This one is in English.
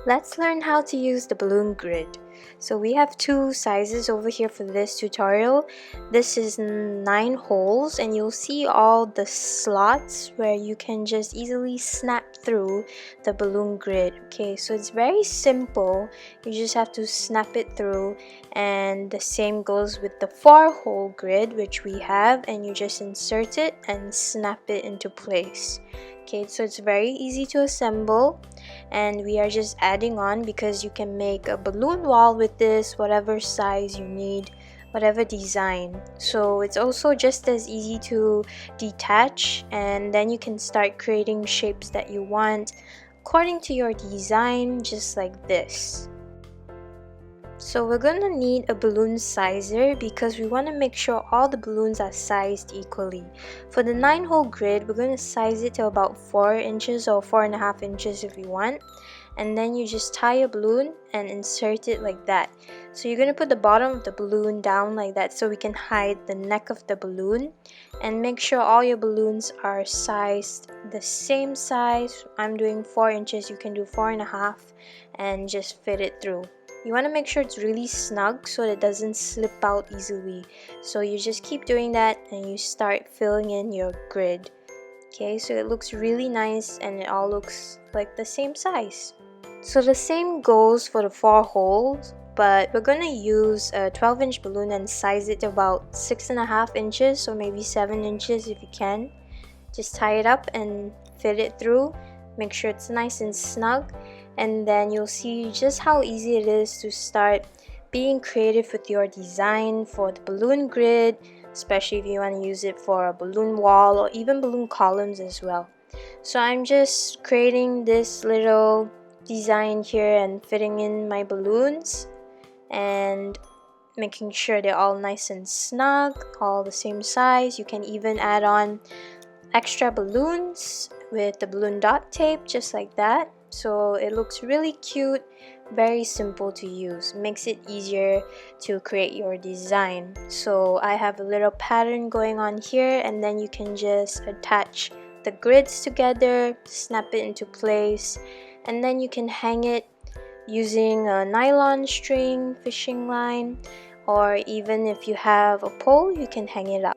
Let's learn how to use the balloon grid. So we have two sizes over here for this tutorial. This is 9 holes, and you'll see all the slots where you can just easily snap through the balloon grid. Okay, so it's very simple. You just have to snap it through, and the same goes with the 4-hole grid which we have, and you just insert it and snap it into place. Okay, so it's very easy to assemble, and we are just adding on because you can make a balloon wall with this, whatever size you need, whatever design. So it's also just as easy to detach, and then you can start creating shapes that you want according to your design, just like this. So we're gonna need a balloon sizer because we want to make sure all the balloons are sized equally. For the 9-hole grid, we're going to size it to about 4 inches or 4.5 inches if you want. And then you just tie a balloon and insert it like that. So you're going to put the bottom of the balloon down like that so we can hide the neck of the balloon. And make sure all your balloons are sized the same size. I'm doing 4 inches, you can do 4.5, and just fit it through. You want to make sure it's really snug so it doesn't slip out easily. So you just keep doing that and you start filling in your grid. Okay, so it looks really nice and it all looks like the same size. So the same goes for the 4 holes, but we're going to use a 12-inch balloon and size it to about 6.5 inches or maybe 7 inches if you can. Just tie it up and fit it through. Make sure it's nice and snug, and then you'll see just how easy it is to start being creative with your design for the balloon grid, especially if you want to use it for a balloon wall or even balloon columns as well. So I'm just creating this little design here and fitting in my balloons and making sure they're all nice and snug, all the same size. You can even add on extra balloons with the balloon dot tape, just like that. So it looks really cute, very simple to use, makes it easier to create your design. So I have a little pattern going on here, and then you can just attach the grids together, snap it into place, and then you can hang it using a nylon string, fishing line, or even if you have a pole, you can hang it up.